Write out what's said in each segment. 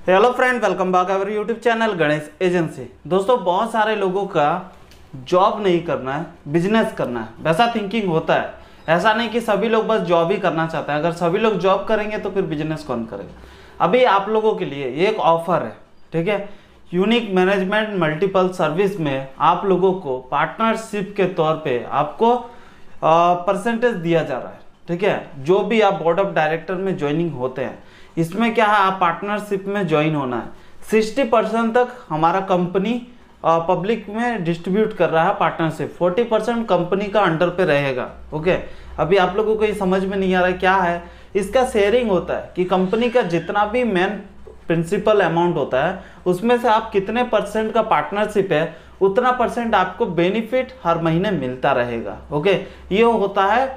Hello friend, welcome back our YouTube channel Ganesh agency. दोस्तों, बहुत सारे लोगों का जॉब नहीं करना है, बिजनेस करना है, वैसा थिंकिंग होता है। ऐसा नहीं कि सभी लोग बस जॉब ही करना चाहते हैं। अगर सभी लोग जॉब करेंगे तो फिर बिजनेस कौन करेगा। अभी आप लोगों के लिए एक ऑफर है, ठीक है। यूनिक मैनेजमेंट मल्टीपल सर्विस में आप लोगों को पार्टनरशिप के तौर पे आपको परसेंटेज दिया जा रहा है, ठीक है। जो भी आप बोर्ड ऑफ डायरेक्टर में ज्वाइनिंग होते हैं, इसमें क्या है, आप पार्टनरशिप में ज्वाइन होना है। 60% तक हमारा कंपनी पब्लिक में डिस्ट्रीब्यूट कर रहा है पार्टनरशिप, 40% कंपनी का अंडर पे रहेगा। ओके, अभी आप लोगों को ये समझ में नहीं आ रहा है क्या है। इसका शेयरिंग होता है कि कंपनी का जितना भी मेन प्रिंसिपल अमाउंट होता है उसमें से आप कितने परसेंट का पार्टनरशिप है, उतना परसेंट आपको बेनिफिट हर महीने मिलता रहेगा। ओके, ये होता है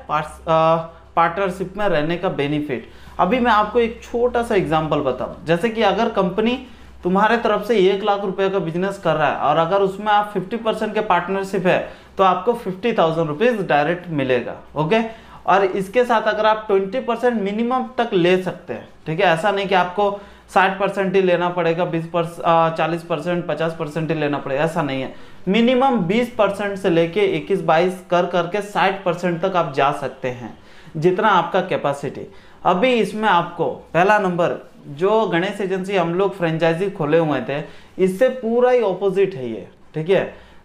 पार्टनरशिप में रहने का बेनिफिट। अभी मैं आपको एक छोटा सा एग्जांपल बताऊं। जैसे कि अगर कंपनी तुम्हारे तरफ से 1 लाख रुपए का बिजनेस कर रहा है और अगर उसमें आप 50% के पार्टनरशिप है तो आपको 50,000 रुपीज डायरेक्ट मिलेगा। ओके, और इसके साथ अगर आप 20% मिनिमम तक ले सकते हैं, ठीक है। ऐसा नहीं कि आपको 60% ही लेना पड़ेगा, 40%, 50% ही लेना पड़ेगा, ऐसा नहीं है। मिनिमम 20% से लेके 21-22 कर करके 60% तक आप जा सकते हैं, जितना आपका कैपेसिटी। अभी इसमें आपको पहला नंबर, जो गणेश एजेंसी हम लोग फ्रेंचाइजी खोले हुए थे, इससे पूरा ही ऑपोजिट है ये, ठीक है।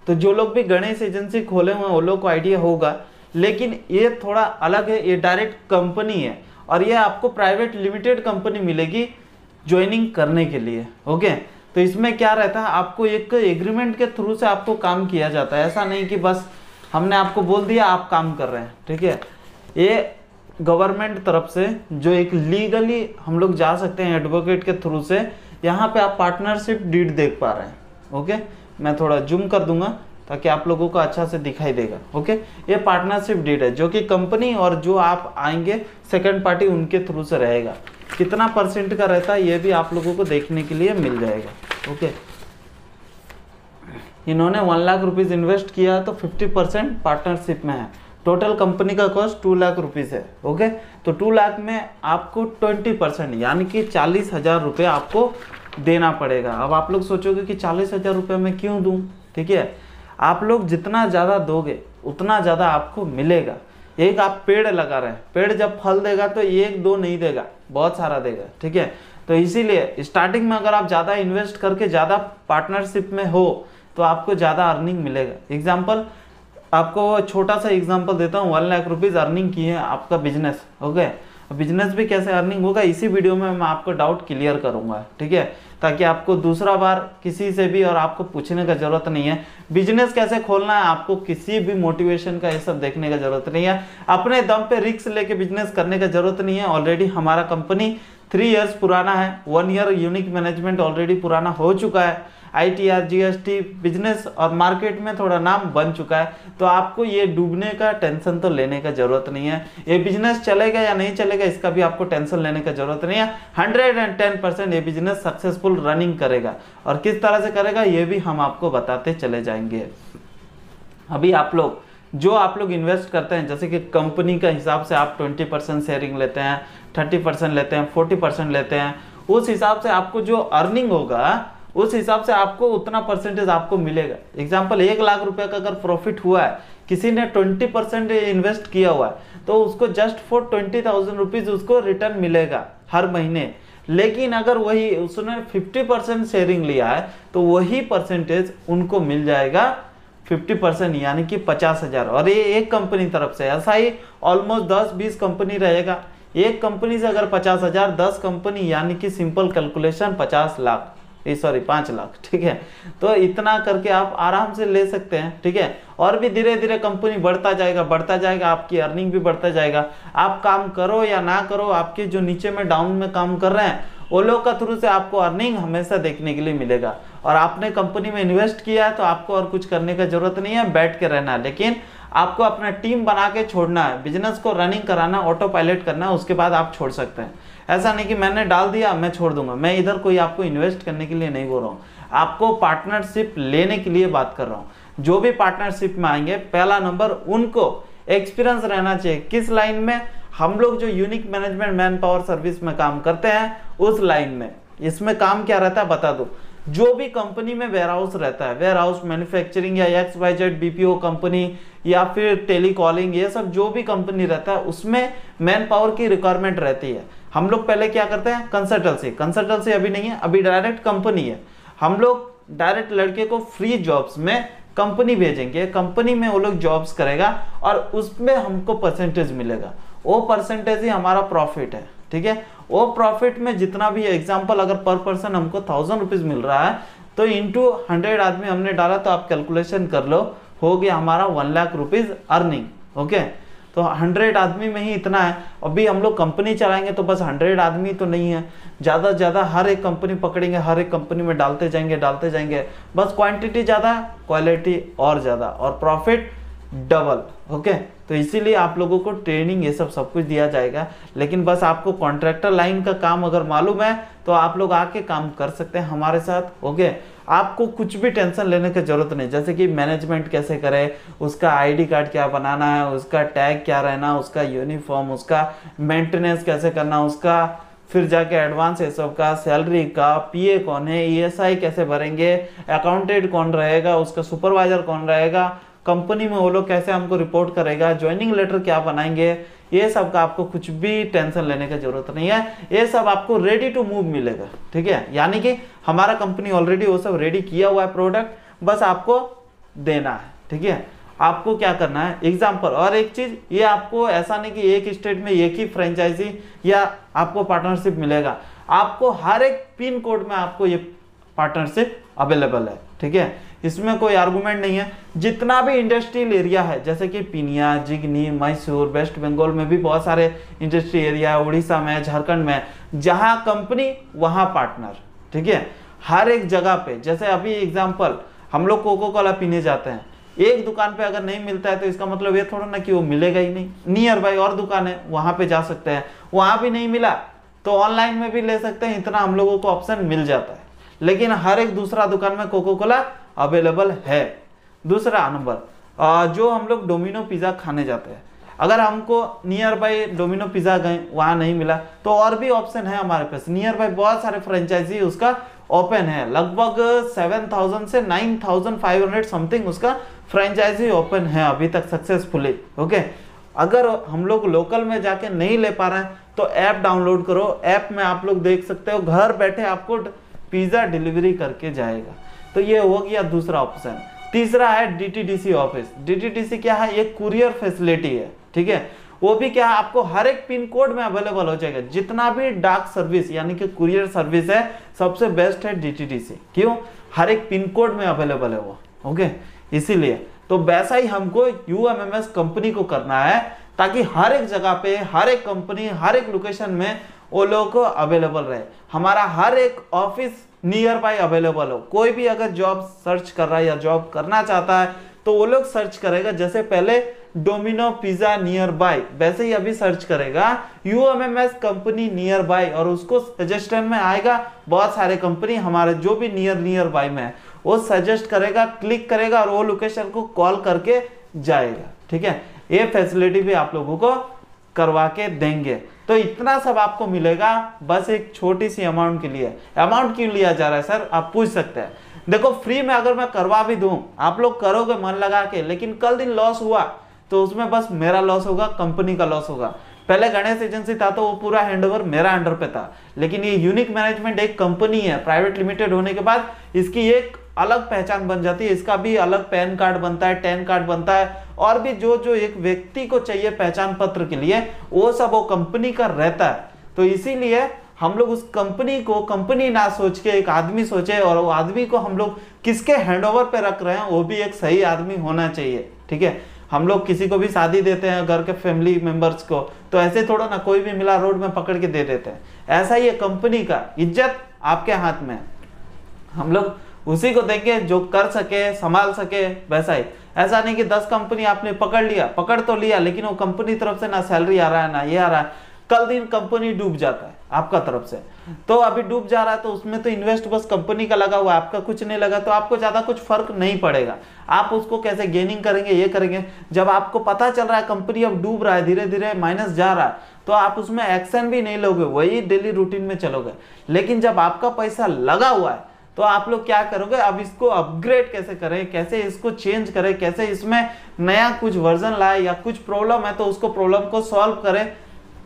तो जो लोग भी गणेश एजेंसी खोले हुए हैं वो लोग को आइडिया होगा, लेकिन ये थोड़ा अलग है। ये डायरेक्ट कंपनी है और ये आपको प्राइवेट लिमिटेड कंपनी मिलेगी ज्वाइनिंग करने के लिए। ओके, तो इसमें क्या रहता है, आपको एक एग्रीमेंट के थ्रू से आपको काम किया जाता है। ऐसा नहीं कि बस हमने आपको बोल दिया आप काम कर रहे हैं, ठीक है। ये गवर्नमेंट तरफ से जो एक लीगली हम लोग जा सकते हैं एडवोकेट के थ्रू से। यहाँ पे आप पार्टनरशिप डीड देख पा रहे हैं। ओके, मैं थोड़ा जूम कर दूंगा ताकि आप लोगों को अच्छा से दिखाई देगा। ओके, ये पार्टनरशिप डीड है जो कि कंपनी और जो आप आएंगे सेकंड पार्टी उनके थ्रू से रहेगा। कितना परसेंट का रहता है ये भी आप लोगों को देखने के लिए मिल जाएगा। ओके, इन्होंने 1 लाख रुपीज इन्वेस्ट किया तो 50% पार्टनरशिप में है। टोटल कंपनी का कॉस्ट 2 लाख रुपीज है। ओके, तो 2 लाख में आपको 20% यानी कि 40,000 रुपये आपको देना पड़ेगा। अब आप लोग सोचोगे कि 40,000 रुपये में क्यों दूं, ठीक है। आप लोग जितना ज़्यादा दोगे उतना ज़्यादा आपको मिलेगा। एक आप पेड़ लगा रहे हैं, पेड़ जब फल देगा तो 1-2 नहीं देगा, बहुत सारा देगा, ठीक है। तो इसीलिए स्टार्टिंग में अगर आप ज़्यादा इन्वेस्ट करके ज़्यादा पार्टनरशिप में हो तो आपको ज़्यादा अर्निंग मिलेगा। एग्जाम्पल, आपको छोटा सा एग्जांपल देता हूँ। 1 लाख रुपीज अर्निंग की है आपका बिजनेस। ओके, बिजनेस भी कैसे अर्निंग होगा इसी वीडियो में मैं आपको डाउट क्लियर करूंगा, ठीक है, ताकि आपको दूसरा बार किसी से भी और आपको पूछने का जरूरत नहीं है। बिजनेस कैसे खोलना है आपको किसी भी मोटिवेशन का ये सब देखने का जरूरत नहीं है। अपने दम पे रिस्क लेके बिजनेस करने का जरूरत नहीं है। ऑलरेडी हमारा कंपनी 3 इयर्स पुराना है, 1 ईयर यूनिक मैनेजमेंट ऑलरेडी पुराना हो चुका है। ITR GST बिजनेस और मार्केट में थोड़ा नाम बन चुका है, तो आपको ये डूबने का टेंशन तो लेने का जरूरत नहीं है। ये बिजनेस चलेगा या नहीं चलेगा इसका भी आपको टेंशन लेने का जरूरत नहीं है। 110% ये बिजनेस सक्सेसफुल रनिंग करेगा और किस तरह से करेगा ये भी हम आपको बताते चले जाएंगे। अभी आप लोग इन्वेस्ट करते हैं, जैसे कि कंपनी का हिसाब से आप 20% शेयरिंग लेते हैं, 30% लेते हैं, 40% लेते हैं, उस हिसाब से आपको जो अर्निंग होगा उस हिसाब से आपको उतना परसेंटेज आपको मिलेगा। एग्जाम्पल, 1 लाख रुपए का अगर प्रॉफिट हुआ है, किसी ने 20% इन्वेस्ट किया हुआ है तो उसको जस्ट फॉर 20,000 रुपीज उसको रिटर्न मिलेगा हर महीने। लेकिन अगर वही उसने 50% शेयरिंग लिया है तो वही परसेंटेज उनको मिल जाएगा 50% यानी कि 50,000। और ये एक कंपनी तरफ से, ऐसा ही ऑलमोस्ट 10-20 कंपनी रहेगा। एक कंपनी से अगर 50,000, 10 कंपनी यानी कि सिंपल कैलकुलेशन 5 लाख, ठीक है। तो इतना करके आप आराम से ले सकते हैं, ठीक है। और भी धीरे धीरे कंपनी बढ़ता जाएगा, आपकी अर्निंग भी बढ़ता जाएगा। आप काम करो या ना करो, आपके जो नीचे में डाउन में काम कर रहे हैं वो लोग का थ्रू से आपको अर्निंग हमेशा देखने के लिए मिलेगा। और आपने कंपनी में इन्वेस्ट किया है तो आपको और कुछ करने का जरूरत नहीं है, बैठ के रहना है। लेकिन आपको अपना टीम बना के छोड़ना है, बिजनेस को रनिंग कराना, ऑटो पायलट करना है, उसके बाद आप छोड़ सकते हैं। ऐसा नहीं कि मैंने डाल दिया मैं छोड़ दूंगा। मैं इधर कोई आपको इन्वेस्ट करने के लिए नहीं बोल रहा हूँ, आपको पार्टनरशिप लेने के लिए बात कर रहा हूँ। जो भी पार्टनरशिप में आएंगे, पहला नंबर उनको एक्सपीरियंस रहना चाहिए। किस लाइन में? हम लोग जो unique management man power service में काम करते हैं उस लाइन में, इसमें काम क्या रहता है बता दो। जो भी कंपनी में वेयर हाउस रहता है, वेयर हाउस, मैन्युफैक्चरिंग या XYZ BPO कंपनी या फिर टेलीकॉलिंग, ये सब जो भी कंपनी रहता है उसमें मैन पावर की रिक्वायरमेंट रहती है। हम लोग पहले क्या करते हैं, कंसल्टेंसी अभी नहीं है, अभी डायरेक्ट कंपनी है। हम लोग डायरेक्ट लड़के को फ्री जॉब्स में कंपनी भेजेंगे, कंपनी में वो लोग जॉब्स करेगा और उसमें हमको परसेंटेज मिलेगा, वो परसेंटेज ही हमारा प्रॉफिट है। ठीक है, वो प्रॉफिट में जितना भी, एग्जांपल अगर पर पर्सन हमको 1000 रुपीज मिल रहा है तो इंटू 100 आदमी हमने डाला तो आप कैलकुलेशन कर लो, हो गया हमारा 1 लाख रुपीज अर्निंग। ओके, तो 100 आदमी में ही इतना है। अभी हम लोग कंपनी चलाएंगे तो बस 100 आदमी तो नहीं है, ज़्यादा से ज़्यादा हर एक कंपनी पकड़ेंगे, हर एक कंपनी में डालते जाएंगे, बस क्वांटिटी ज़्यादा, क्वालिटी और ज़्यादा, और प्रॉफिट डबल। ओके, तो इसीलिए आप लोगों को ट्रेनिंग ये सब कुछ दिया जाएगा। लेकिन बस आपको कॉन्ट्रैक्टर लाइन का काम अगर मालूम है तो आप लोग आके काम कर सकते हैं हमारे साथ। ओके, आपको कुछ भी टेंशन लेने की जरूरत नहीं, जैसे कि मैनेजमेंट कैसे करे, उसका आईडी कार्ड क्या बनाना है, उसका टैग क्या रहना, उसका यूनिफॉर्म, उसका मेंटेनेंस कैसे करना, उसका फिर जाके एडवांस ये सब का, सैलरी का, पीए कौन है, ईएसआई कैसे भरेंगे, अकाउंटेंट कौन रहेगा, उसका सुपरवाइजर कौन रहेगा, कंपनी में वो लोग कैसे हमको रिपोर्ट करेगा, ज्वाइनिंग लेटर क्या बनाएंगे, ये सब का आपको कुछ भी टेंशन लेने की जरूरत नहीं है। ये सब आपको रेडी टू मूव मिलेगा। ठीक है, यानी कि हमारा कंपनी ऑलरेडी वो सब रेडी किया हुआ है प्रोडक्ट, बस आपको देना है। ठीक है, आपको क्या करना है, एग्जाम्पल और एक चीज, ये आपको ऐसा नहीं कि एक स्टेट में एक ही फ्रेंचाइजी या आपको पार्टनरशिप मिलेगा, आपको हर एक पिन कोड में आपको ये पार्टनरशिप अवेलेबल है। ठीक है, इसमें कोई आर्गुमेंट नहीं है। जितना भी इंडस्ट्रियल एरिया है, जैसे कि पिनिया, जिगनी, मैसूर, वेस्ट बंगाल में भी बहुत सारे इंडस्ट्री एरिया है, उड़ीसा में, झारखंड में, जहां कंपनी वहां पार्टनर। ठीक है, हर एक जगह पे, जैसे अभी एग्जांपल हम लोग कोको कोला पीने जाते हैं, एक दुकान पे अगर नहीं मिलता है तो इसका मतलब ये थोड़ा ना कि वो मिलेगा ही नहीं, नियर बाय और दुकान है वहां पे जा सकते हैं, वहां भी नहीं मिला तो ऑनलाइन में भी ले सकते हैं, इतना हम लोगों को ऑप्शन मिल जाता है। लेकिन हर एक दूसरा दुकान में कोको कोला अवेलेबल है। दूसरा नंबर, जो हम लोग डोमिनो पिज़्ज़ा खाने जाते हैं, अगर हमको नियर बाय डोमिनो पिज़्ज़ा गए वहाँ नहीं मिला तो और भी ऑप्शन है हमारे पास, नियर बाय बहुत सारे फ्रेंचाइजी उसका ओपन है, लगभग 7000 से 9500 समथिंग उसका फ्रेंचाइजी ओपन है अभी तक सक्सेसफुली। ओके, अगर हम लोग लोकल में जाके नहीं ले पा रहे हैं तो ऐप डाउनलोड करो, ऐप में आप लोग देख सकते हो घर बैठे आपको पिज़्ज़ा डिलीवरी करके जाएगा। तो ये हो गया दूसरा ऑप्शन। तीसरा है DTDC ऑफिस। DTDC क्या है, एक कुरियर फैसिलिटी है। ठीक है, वो भी क्या है, आपको हर एक पिन कोड में अवेलेबल हो जाएगा। जितना भी डाक सर्विस यानी कि कुरियर सर्विस है, सबसे बेस्ट है DTDC। क्यों, हर एक पिन कोड में अवेलेबल है वो। ओके, इसीलिए तो वैसा ही हमको UMMS कंपनी को करना है, ताकि हर एक जगह पे, हर एक कंपनी, हर एक लोकेशन में वो लोग को अवेलेबल रहे, हमारा हर एक ऑफिस नियर बाय अवेलेबल हो। कोई भी अगर जॉब सर्च कर रहा है या जॉब करना चाहता है तो वो लोग सर्च करेगा, जैसे पहले डोमिनो पिज़्ज़ा नियर बाय, वैसे ही अभी सर्च करेगा UMMS कंपनी नियर बाय, और उसको सजेशन में आएगा बहुत सारे कंपनी हमारे जो भी नियर बाय में है, वो सजेस्ट करेगा, क्लिक करेगा और वो लोकेशन को कॉल करके जाएगा। ठीक है, ये फैसिलिटी भी आप लोगों को करवा के देंगे। तो इतना सब आपको मिलेगा बस एक छोटी सी अमाउंट के लिए। अमाउंट क्यों लिया जा रहा है सर, आप पूछ सकते हैं। देखो, फ्री में अगर मैं करवा भी दूं, आप लोग करोगे मन लगा के, लेकिन कल दिन लॉस हुआ तो उसमें बस मेरा लॉस होगा, कंपनी का लॉस होगा। पहले गणेश एजेंसी था तो वो पूरा हैंडओवर मेरा अंडर पे था, लेकिन ये यूनिक मैनेजमेंट एक कंपनी है, प्राइवेट लिमिटेड होने के बाद इसकी एक अलग पहचान बन जाती है, इसका भी अलग पैन कार्ड बनता है, टैन कार्ड बनता है, और भी जो जो एक व्यक्ति को चाहिए पहचान पत्र के लिए वो सब वो कंपनी का रहता है। तो इसीलिए हम लोग उस कंपनी को कंपनी ना सोच के एक आदमी सोचे, और वो आदमी को हम लोग किसके हैंडओवर पे रख रहे हैं वो भी एक सही आदमी होना चाहिए। ठीक है, हम लोग किसी को भी शादी देते हैं घर के फैमिली मेंबर्स को, तो ऐसे थोड़ा ना कोई भी मिला रोड में पकड़ के दे देते हैं। ऐसा ही है, कंपनी का इज्जत आपके हाथ में, हम लोग उसी को देंगे जो कर सके, संभाल सके। वैसा ही, ऐसा नहीं कि 10 कंपनी आपने पकड़ तो लिया, लेकिन वो कंपनी तरफ से ना सैलरी आ रहा है ना ये आ रहा है, कल दिन कंपनी डूब जाता है आपका तरफ से। तो अभी डूब जा रहा है तो उसमें तो इन्वेस्ट बस कंपनी का लगा हुआ है, आपका कुछ नहीं लगा, तो आपको ज्यादा कुछ फर्क नहीं पड़ेगा। आप उसको कैसे गेनिंग करेंगे, ये करेंगे, जब आपको पता चल रहा है कंपनी अब डूब रहा है, धीरे धीरे माइनस जा रहा है, तो आप उसमें एक्शन भी नहीं लोगे, वही डेली रूटीन में चलोगे। लेकिन जब आपका पैसा लगा हुआ है तो आप लोग क्या करोगे, अब इसको अपग्रेड कैसे करें, कैसे इसको चेंज करें, कैसे इसमें नया कुछ वर्जन लाए, या कुछ प्रॉब्लम है तो उसको प्रॉब्लम को सॉल्व करें,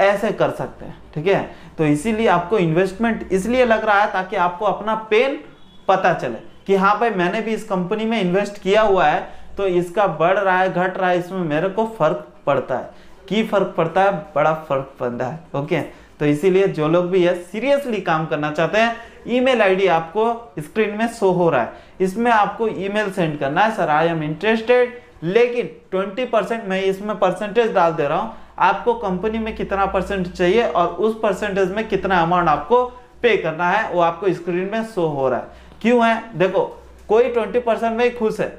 ऐसे कर सकते हैं। ठीक है, तो इसीलिए आपको इन्वेस्टमेंट इसलिए लग रहा है ताकि आपको अपना पेन पता चले कि हाँ भाई मैंने भी इस कंपनी में इन्वेस्ट किया हुआ है, तो इसका बढ़ रहा है घट रहा है, इसमें मेरे को फर्क पड़ता है। की फर्क पड़ता है, बड़ा फर्क पड़ता है। ओके, तो इसीलिए जो लोग भी है सीरियसली काम करना चाहते हैं, ईमेल आईडी आपको स्क्रीन में शो हो रहा है, इसमें आपको ईमेल सेंड करना है, सर आई एम इंटरेस्टेड, लेकिन 20% मैं इसमें परसेंटेज डाल दे रहा हूं, आपको कंपनी में कितना परसेंट चाहिए और उस परसेंटेज में कितना अमाउंट आपको पे करना है, वो आपको स्क्रीन में शो हो रहा है। क्यों है, देखो कोई 20% में ही खुश है,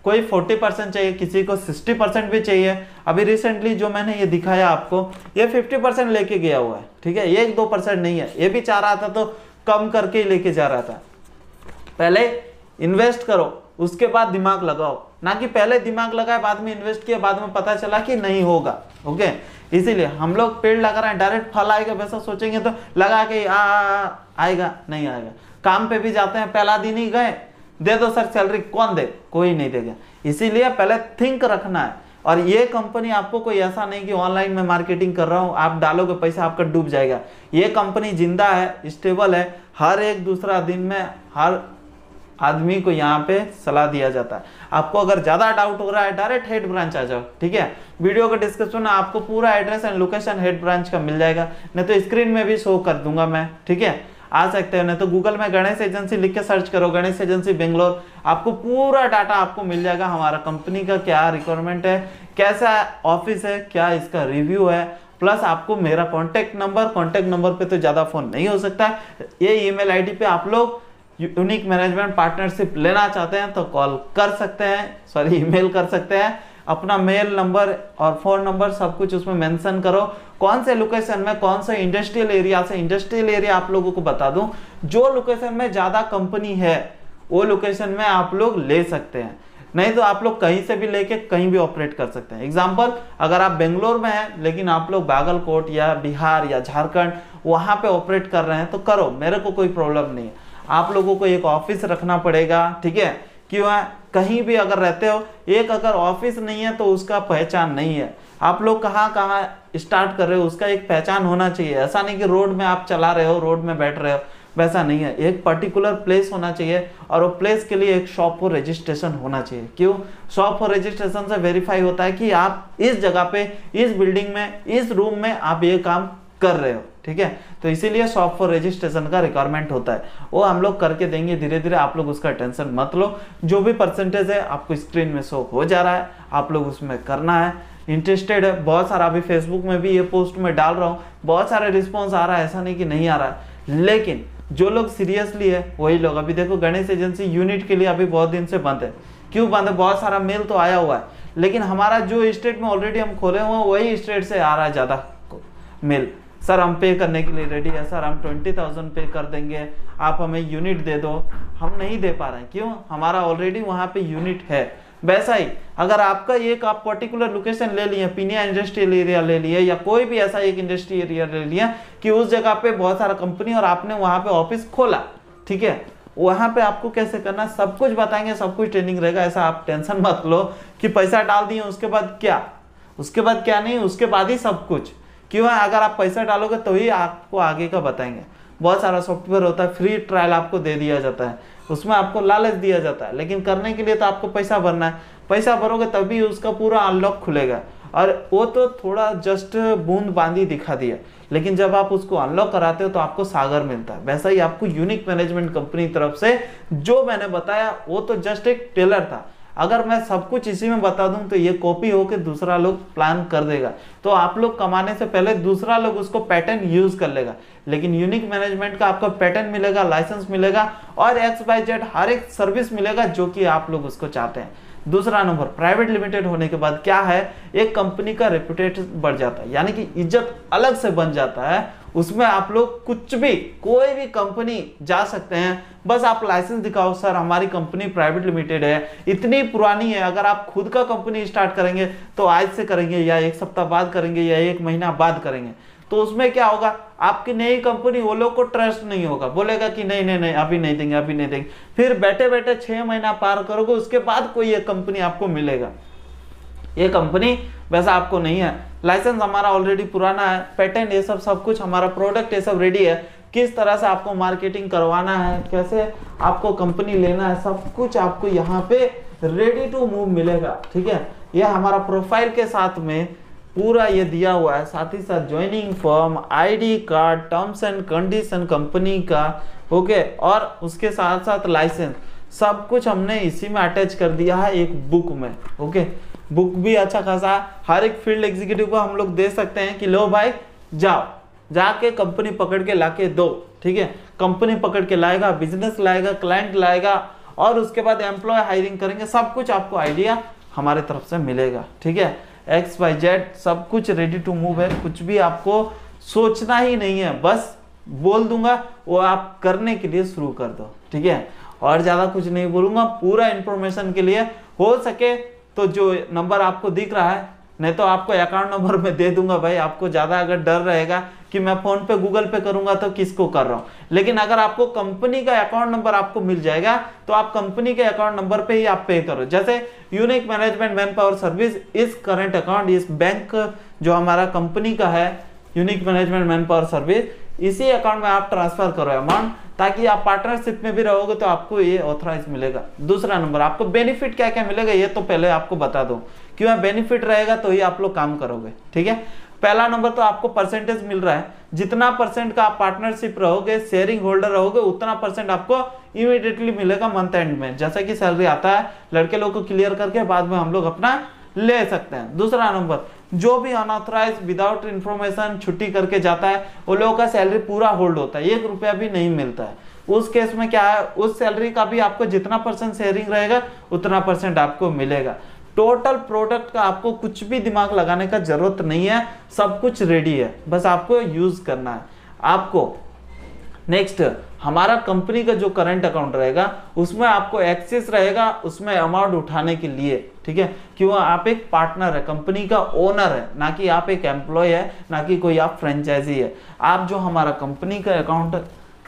कोई 40% चाहिए, किसी को 60% भी चाहिए। अभी रिसेंटली जो मैंने ये दिखाया आपको, ये 50% लेके गया हुआ है। ठीक है, ये 1-2% नहीं है, ये भी चाह रहा था तो कम करके ही लेके जा रहा था। पहले इन्वेस्ट करो, उसके बाद दिमाग लगाओ, ना कि पहले दिमाग लगाए बाद में इन्वेस्ट किया, बाद में पता चला कि नहीं होगा। ओके, इसीलिए हम लोग पेड़ लगा रहे हैं, डायरेक्ट फल आएगा वैसा सोचेंगे तो लगा के आएगा, नहीं आएगा। काम पे भी जाते हैं, पहला दिन ही गए, दे दो सर सैलरी, कौन दे, कोई नहीं देगा। इसीलिए पहले थिंक रखना है। और ये कंपनी आपको कोई ऐसा नहीं कि ऑनलाइन में मार्केटिंग कर रहा हूं, आप डालोगे पैसा आपका डूब जाएगा। ये कंपनी जिंदा है, स्टेबल है, हर एक दूसरा दिन में हर आदमी को यहाँ पे सलाह दिया जाता है। आपको अगर ज्यादा डाउट हो रहा है, डायरेक्ट हेड ब्रांच आ जाओ। ठीक है, वीडियो के डिस्क्रिप्शन में आपको पूरा address and location head branch का मिल जाएगा, नहीं तो स्क्रीन में भी शो कर दूंगा मैं। ठीक है, आ सकते हैं, नहीं तो गूगल में गणेश एजेंसी लिख के सर्च करो, गणेश एजेंसी बेंगलोर, आपको पूरा डाटा आपको मिल जाएगा, हमारा कंपनी का क्या रिक्वायरमेंट है, कैसा ऑफिस है, क्या इसका रिव्यू है, प्लस आपको मेरा कॉन्टेक्ट नंबर पे तो ज्यादा फोन नहीं हो सकता। ये ईमेल आईडी पे आप लोग यूनिक मैनेजमेंट पार्टनरशिप लेना चाहते हैं तो कॉल कर सकते हैं, सॉरी ईमेल कर सकते हैं। अपना मेल नंबर और फोन नंबर सब कुछ उसमें मेंशन करो, कौन से लोकेशन में, कौन से इंडस्ट्रियल एरिया से, इंडस्ट्रियल एरिया आप लोगों को बता दूं, जो लोकेशन में ज्यादा कंपनी है वो लोकेशन में आप लोग ले सकते हैं, नहीं तो आप लोग कहीं से भी लेके कहीं भी ऑपरेट कर सकते हैं। एग्जाम्पल, अगर आप बेंगलोर में हैं लेकिन आप लोग बागलकोट या बिहार या झारखंड वहां पे ऑपरेट कर रहे हैं तो करो, मेरे को कोई प्रॉब्लम नहीं है। आप लोगों को एक ऑफिस रखना पड़ेगा। ठीक है, क्यों है, कहीं भी अगर रहते हो, एक अगर ऑफिस नहीं है तो उसका पहचान नहीं है। आप लोग कहाँ कहाँ स्टार्ट कर रहे हो उसका एक पहचान होना चाहिए। ऐसा नहीं कि रोड में आप चला रहे हो, रोड में बैठ रहे हो, वैसा नहीं है। एक पर्टिकुलर प्लेस होना चाहिए और वो प्लेस के लिए एक शॉप फॉर रजिस्ट्रेशन होना चाहिए। क्यों, शॉप फॉर रजिस्ट्रेशन से वेरीफाई होता है कि आप इस जगह पे, इस बिल्डिंग में, इस रूम में आप ये काम कर रहे हो। ठीक है, तो इसीलिए शॉप फॉर रजिस्ट्रेशन का रिक्वायरमेंट होता है, वो हम लोग करके देंगे धीरे धीरे, आप लोग उसका टेंशन मत लो। जो भी परसेंटेज है आपको स्क्रीन में शो हो जा रहा है, आप लोग उसमें करना है। इंटरेस्टेड है, बहुत सारा अभी फेसबुक में भी ये पोस्ट में डाल रहा हूँ, बहुत सारे रिस्पॉन्स आ रहा है, ऐसा नहीं कि नहीं आ रहा है, लेकिन जो लोग सीरियसली है वही लोग। अभी देखो गणेश एजेंसी यूनिट के लिए अभी बहुत दिन से बंद है। क्यों बंद है, बहुत सारा मेल तो आया हुआ है, लेकिन हमारा जो स्टेट में ऑलरेडी हम खोले हुए हैं वही स्टेट से आ रहा है ज्यादा मेल। सर हम पे करने के लिए रेडी है, सर हम 20,000 पे कर देंगे, आप हमें यूनिट दे दो। हम नहीं दे पा रहे हैं, क्यों, हमारा ऑलरेडी वहां पे यूनिट है। वैसा ही अगर आपका एक आप पर्टिकुलर लोकेशन ले लिए, पीनिया इंडस्ट्रियल एरिया ले लिए, या कोई भी ऐसा एक इंडस्ट्री एरिया ले लिया कि उस जगह पे बहुत सारा कंपनी और आपने वहां पे ऑफिस खोला, ठीक है, वहां पे आपको कैसे करना सब कुछ बताएंगे, सब कुछ ट्रेनिंग रहेगा। ऐसा आप टेंशन मत लो कि पैसा डाल दिए उसके बाद क्या, उसके बाद क्या नहीं, उसके बाद ही सब कुछ। क्यों है, अगर आप पैसा डालोगे तो ही आपको आगे का बताएंगे। बहुत सारा सॉफ्टवेयर होता है, फ्री ट्रायल आपको दे दिया जाता है, उसमें आपको लालच दिया जाता है, लेकिन करने के लिए तो आपको पैसा भरना है। पैसा भरोगे तभी उसका पूरा अनलॉक खुलेगा, और वो तो थोड़ा जस्ट बूंद बांदी दिखा दिया, लेकिन जब आप उसको अनलॉक कराते हो तो आपको सागर मिलता है। वैसा ही आपको यूनिक मैनेजमेंट कंपनी तरफ से जो मैंने बताया वो तो जस्ट एक टेलर था। अगर मैं सब कुछ इसी में बता दूं तो ये कॉपी होकर दूसरा लोग प्लान कर देगा, तो आप लोग कमाने से पहले दूसरा लोग उसको पैटर्न यूज कर लेगा। लेकिन यूनिक मैनेजमेंट का आपको पैटर्न मिलेगा, लाइसेंस मिलेगा और XYZ हर एक सर्विस मिलेगा जो कि आप लोग उसको चाहते हैं। दूसरा नंबर, प्राइवेट लिमिटेड होने के बाद क्या है, एक कंपनी का रेपुटेशन बढ़ जाता है, यानी कि इज्जत अलग से बन जाता है। उसमें आप लोग कुछ भी, कोई भी कंपनी जा सकते हैं, बस आप लाइसेंस दिखाओ, सर हमारी कंपनी प्राइवेट लिमिटेड है, इतनी पुरानी है। अगर आप खुद का कंपनी स्टार्ट करेंगे तो आज से करेंगे या एक सप्ताह बाद करेंगे या एक महीना बाद करेंगे, तो उसमें क्या होगा, आपकी नई कंपनी वो लोग को ट्रस्ट नहीं होगा, बोलेगा कि नहीं नहीं नहीं अभी नहीं देंगे, अभी नहीं देंगे। फिर बैठे बैठे 6 महीना पार करोगे, उसके बाद कोई एक कंपनी आपको मिलेगा। ये कंपनी वैसा आपको नहीं है। लाइसेंस हमारा ऑलरेडी पुराना है, पेटेंट ये सब कुछ हमारा, प्रोडक्ट ये सब रेडी है। किस तरह से आपको मार्केटिंग करवाना है, कैसे आपको कंपनी लेना है, सब कुछ आपको यहाँ पे रेडी टू मूव मिलेगा। ठीक है, ये हमारा प्रोफाइल के साथ में पूरा ये दिया हुआ है, साथ ही साथ joining form, ID card, terms and condition company का, ओके, और उसके साथ साथ लाइसेंस, सब कुछ हमने इसी में अटैच कर दिया है एक बुक में। ओके, बुक भी अच्छा खासा हर एक फील्ड एग्जीक्यूटिव को हम लोग दे सकते हैं कि लो भाई जाओ, जाके कंपनी पकड़ के लाके दो। ठीक है, कंपनी पकड़ के लाएगा, बिजनेस लाएगा, क्लाइंट लाएगा, और उसके बाद एम्प्लॉय हायरिंग करेंगे, सब कुछ आपको आइडिया हमारे तरफ से मिलेगा। ठीक है, XYZ सब कुछ रेडी टू मूव है, कुछ भी आपको सोचना ही नहीं है, बस बोल दूंगा वो आप करने के लिए शुरू कर दो। ठीक है, और ज्यादा कुछ नहीं बोलूंगा। पूरा इंफॉर्मेशन के लिए हो सके तो जो नंबर आपको दिख रहा है, नहीं तो आपको अकाउंट नंबर में दे दूंगा भाई, आपको ज्यादा अगर डर रहेगा कि मैं फोन पे गूगल पे करूंगा तो किसको कर रहा हूं, लेकिन अगर आपको कंपनी का अकाउंट नंबर आपको मिल जाएगा तो आप कंपनी के अकाउंट नंबर पे ही आप पे करो। जैसे unique management man power service इस करंट अकाउंट, इस बैंक जो हमारा कंपनी का है unique management man power service, इसी अकाउंट में आप ट्रांसफर करो अमाउंट, ताकि आप पार्टनरशिप में भी रहोगे तो आपको ये ऑथराइज मिलेगा। दूसरा नंबर, आपको बेनिफिट क्या क्या मिलेगा ये तो पहले आपको बता दो, क्यों बेनिफिट रहेगा तो ही आप लोग काम करोगे। ठीक है, पहला नंबर तो आपको परसेंटेज मिल रहा है, जितना परसेंट का आप पार्टनरशिप रहोगे, शेयरिंग होल्डर रहोगे, उतना परसेंट आपको इमीडिएटली मिलेगा मंथ एंड में। जैसा कि सैलरी आता है लड़के लोग को क्लियर करके बाद में हम लोग अपना ले सकते हैं। दूसरा नंबर, जो भी अनऑथराइज विदाउट इंफॉर्मेशन छुट्टी करके जाता है वो लोगों का सैलरी पूरा होल्ड होता है, 1 रुपया भी नहीं मिलता है। उस केस में क्या है, उस सैलरी का भी आपको जितना परसेंट शेयरिंग रहेगा उतना परसेंट आपको मिलेगा। टोटल प्रोडक्ट का आपको कुछ भी दिमाग लगाने का जरूरत नहीं है, सब कुछ रेडी है, बस आपको यूज करना है। आपको नेक्स्ट हमारा कंपनी का जो करंट अकाउंट रहेगा उसमें आपको एक्सेस रहेगा उसमें अमाउंट उठाने के लिए। ठीक है, क्यों, आप एक पार्टनर है, कंपनी का ओनर है, ना कि आप एक एम्प्लॉय है, ना कि कोई आप फ्रेंचाइजी है। आप जो हमारा कंपनी का अकाउंट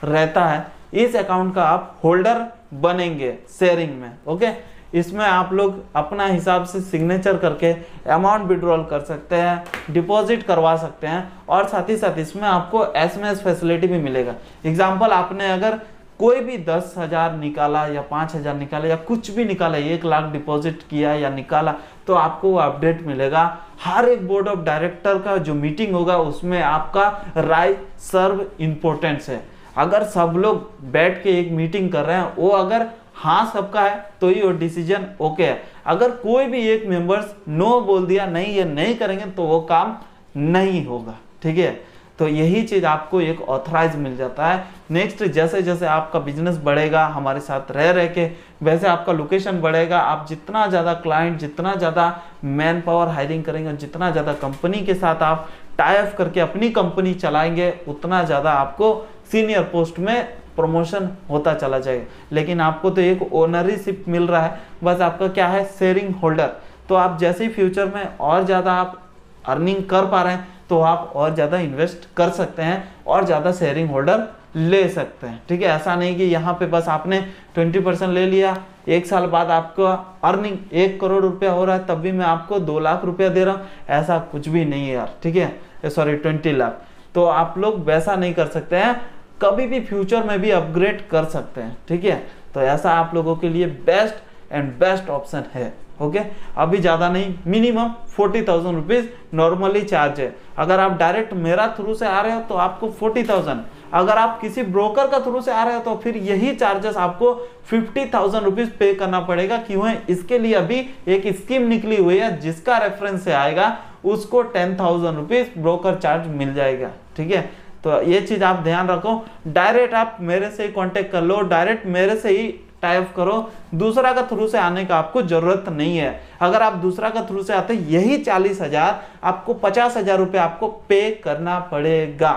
रहता है इस अकाउंट का आप होल्डर बनेंगे शेयरिंग में। ओके, इसमें आप लोग अपना हिसाब से सिग्नेचर करके अमाउंट विड्रॉल कर सकते हैं, डिपॉजिट करवा सकते हैं, और साथ ही साथ इसमें आपको SMS फैसिलिटी भी मिलेगा। एग्जाम्पल, आपने अगर कोई भी 10,000 निकाला या 5,000 निकाला या कुछ भी निकाला, 1 लाख डिपॉजिट किया या निकाला, तो आपको वो अपडेट मिलेगा। हर एक बोर्ड ऑफ डायरेक्टर का जो मीटिंग होगा उसमें आपका राय सर्व इम्पोर्टेंस है। अगर सब लोग बैठ के एक मीटिंग कर रहे हैं, वो अगर हाँ सबका है तो ही वो डिसीजन ओके है। अगर कोई भी एक मेंबर्स नो बोल दिया, नहीं ये नहीं करेंगे, तो वो काम नहीं होगा। ठीक है, तो यही चीज आपको एक ऑथराइज मिल जाता है। नेक्स्ट, जैसे जैसे आपका बिजनेस बढ़ेगा हमारे साथ रह के, वैसे आपका लोकेशन बढ़ेगा। आप जितना ज्यादा क्लाइंट, जितना ज्यादा मैन पावर हायरिंग करेंगे, जितना ज्यादा कंपनी के साथ आप टाई अप करके अपनी कंपनी चलाएंगे, उतना ज्यादा आपको सीनियर पोस्ट में प्रमोशन होता चला जाएगा। लेकिन आपको तो एक ओनरशिप मिल रहा है, बस आपका क्या है, शेयरिंग होल्डर। तो आप जैसे ही फ्यूचर में और ज़्यादा आप अर्निंग कर पा रहे हैं तो आप और ज़्यादा इन्वेस्ट कर सकते हैं और ज़्यादा शेयरिंग होल्डर ले सकते हैं। ठीक है, ऐसा नहीं कि यहाँ पे बस आपने 20% ले लिया, 1 साल बाद आपको अर्निंग 1 करोड़ रुपया हो रहा है तब भी मैं आपको 2 लाख रुपया दे रहा हूँ, ऐसा कुछ भी नहीं है यार। ठीक है, सॉरी 20 लाख। तो आप लोग वैसा नहीं कर सकते हैं, कभी भी फ्यूचर में भी अपग्रेड कर सकते हैं। ठीक है, तो ऐसा आप लोगों के लिए बेस्ट एंड बेस्ट ऑप्शन है। ओके, अभी ज़्यादा नहीं, मिनिमम 40,000 रुपीज़ नॉर्मली चार्ज है। अगर आप डायरेक्ट मेरा थ्रू से आ रहे हो तो आपको 40,000, अगर आप किसी ब्रोकर का थ्रू से आ रहे हो तो फिर यही चार्जेस आपको 50,000 रुपीज़ पे करना पड़ेगा। क्यों है, इसके लिए अभी एक स्कीम निकली हुई है, जिसका रेफरेंस से आएगा उसको 10,000 रुपीज़ ब्रोकर चार्ज मिल जाएगा। ठीक है, तो ये चीज आप ध्यान रखो। डायरेक्ट आप मेरे से ही कांटेक्ट कर लो, डायरेक्ट मेरे से ही टाइप करो, दूसरा का थ्रू से आने का आपको जरूरत नहीं है। अगर आप दूसरा का थ्रू से आते यही 40,000, आपको 50,000 रुपये आपको पे करना पड़ेगा।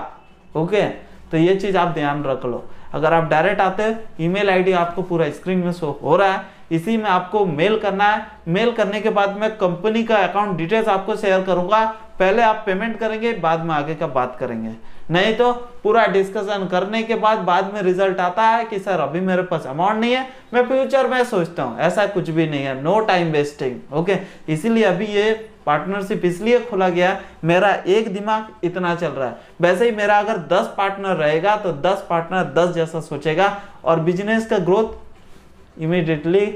ओके, तो ये चीज आप ध्यान रख लो। अगर आप डायरेक्ट आते हैं, ईमेल आईडी आपको पूरा स्क्रीन में शो हो रहा है, इसी में आपको मेल करना है। मेल करने के बाद मैं कंपनी का अकाउंट डिटेल्स आपको शेयर करूंगा। पहले आप पेमेंट करेंगे, बाद में आगे का बात करेंगे। नहीं तो पूरा डिस्कशन करने के बाद में रिजल्ट आता है कि सर अभी मेरे पास अमाउंट नहीं है, मैं फ्यूचर में सोचता हूँ। ऐसा कुछ भी नहीं है, नो टाइम वेस्टिंग। ओके, इसीलिए अभी ये पार्टनरशिप इसलिए खोला गया, मेरा एक दिमाग इतना चल रहा है। वैसे ही मेरा अगर 10 पार्टनर रहेगा तो 10 पार्टनर 10 जैसा सोचेगा और बिजनेस का ग्रोथ इमीडिएटली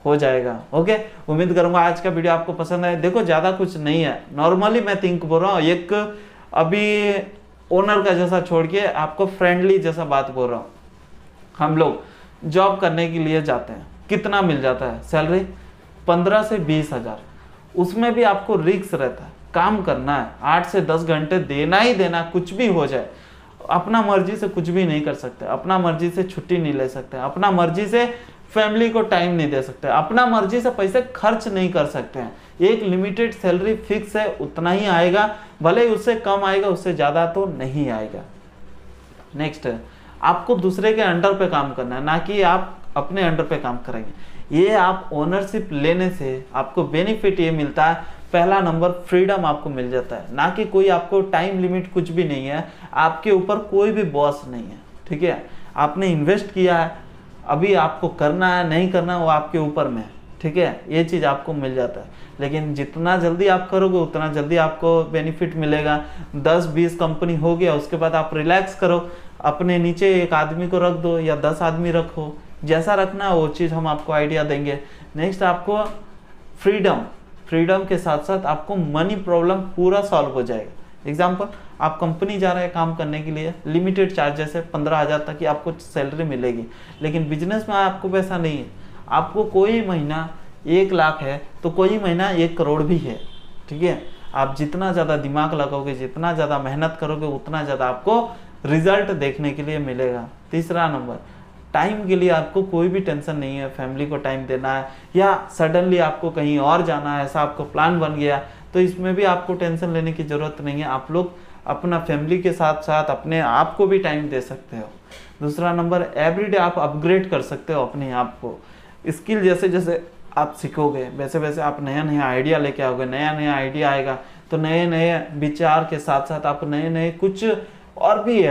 हो जाएगा। ओके, उम्मीद करूंगा आज का वीडियो आपको पसंद आए। देखो ज्यादा कुछ नहीं है, नॉर्मली मैं थिंक बोल रहा हूँ, एक अभी ओनर का जैसा छोड़ के आपको फ्रेंडली जैसा बात बोल रहा हूँ। हम लोग जॉब करने के लिए जाते हैं, कितना मिल जाता है सैलरी? 15 से 20 हजार। उसमें भी आपको रिस्क रहता है, काम करना है, 8 से 10 घंटे देना ही देना, कुछ भी हो जाए। अपना मर्जी से कुछ भी नहीं कर सकते, अपना मर्जी से छुट्टी नहीं ले सकते, अपना मर्जी से फैमिली को टाइम नहीं दे सकते, अपना मर्जी से पैसे खर्च नहीं कर सकते हैं। एक लिमिटेड सैलरी फिक्स है, उतना ही आएगा, भले ही उससे कम आएगा, उससे ज़्यादा तो नहीं आएगा। नेक्स्ट, आपको दूसरे के अंडर पे काम करना है, ना कि आप अपने अंडर पे काम करेंगे। ये आप ओनरशिप लेने से आपको बेनिफिट ये मिलता है, पहला नंबर फ्रीडम आपको मिल जाता है, ना कि कोई आपको टाइम लिमिट कुछ भी नहीं है, आपके ऊपर कोई भी बॉस नहीं है। ठीक है, आपने इन्वेस्ट किया है, अभी आपको करना है नहीं करना वो आपके ऊपर में है। ठीक है, ये चीज़ आपको मिल जाता है, लेकिन जितना जल्दी आप करोगे उतना जल्दी आपको बेनिफिट मिलेगा। 10-20 कंपनी हो गया, उसके बाद आप रिलैक्स करो, अपने नीचे एक आदमी को रख दो या 10 आदमी रखो, जैसा रखना है वो चीज़ हम आपको आइडिया देंगे। नेक्स्ट, आपको फ्रीडम के साथ साथ आपको मनी प्रॉब्लम पूरा सॉल्व हो जाएगा। एग्जाम्पल, आप कंपनी जा रहे हैं काम करने के लिए, लिमिटेड चार्जेस है, 15,000 तक की आपको सैलरी मिलेगी। लेकिन बिजनेस में आपको वैसा नहीं है, आपको कोई महीना 1 लाख है तो कोई महीना 1 करोड़ भी है। ठीक है, आप जितना ज़्यादा दिमाग लगाओगे, जितना ज़्यादा मेहनत करोगे, उतना ज़्यादा आपको रिजल्ट देखने के लिए मिलेगा। तीसरा नंबर, टाइम के लिए आपको कोई भी टेंशन नहीं है, फैमिली को टाइम देना है या सडनली आपको कहीं और जाना है, ऐसा आपको प्लान बन गया, तो इसमें भी आपको टेंशन लेने की ज़रूरत नहीं है। आप लोग अपना फैमिली के साथ साथ अपने आप को भी टाइम दे सकते हो। दूसरा नंबर, एवरीडे आप अपग्रेड कर सकते हो अपने आप को। स्किल जैसे जैसे आप सीखोगे वैसे वैसे आप नया नया आइडिया लेके आओगे, नया नया आइडिया आएगा तो नए नए विचार के साथ साथ आप नए नए कुछ और भी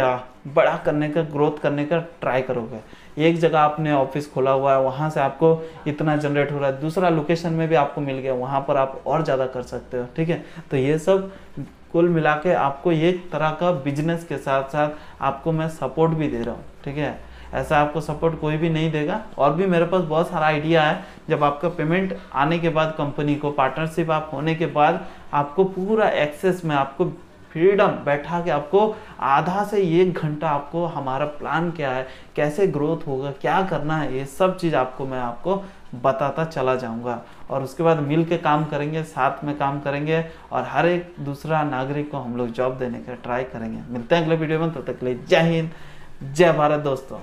बड़ा करने का, ग्रोथ करने का ट्राई करोगे। एक जगह आपने ऑफिस खोला हुआ है, वहाँ से आपको इतना जनरेट हो रहा है, दूसरा लोकेशन में भी आपको मिल गया, वहाँ पर आप और ज़्यादा कर सकते हो। ठीक है, तो ये सब कुल मिला के आपको एक तरह का बिजनेस के साथ साथ आपको मैं सपोर्ट भी दे रहा हूँ। ठीक है, ऐसा आपको सपोर्ट कोई भी नहीं देगा। और भी मेरे पास बहुत सारा आइडिया है, जब आपका पेमेंट आने के बाद कंपनी को, पार्टनरशिप आप होने के बाद आपको पूरा एक्सेस में आपको फ्रीडम बैठा के आपको आधा से 1 घंटा आपको हमारा प्लान क्या है, कैसे ग्रोथ होगा, क्या करना है, ये सब चीज़ आपको मैं आपको बताता चला जाऊंगा। और उसके बाद मिल के काम करेंगे, साथ में काम करेंगे और हर एक दूसरा नागरिक को हम लोग जॉब देने का ट्राई करेंगे। मिलते हैं अगले वीडियो में, तब तक के लिए जय हिंद, जय भारत दोस्तों।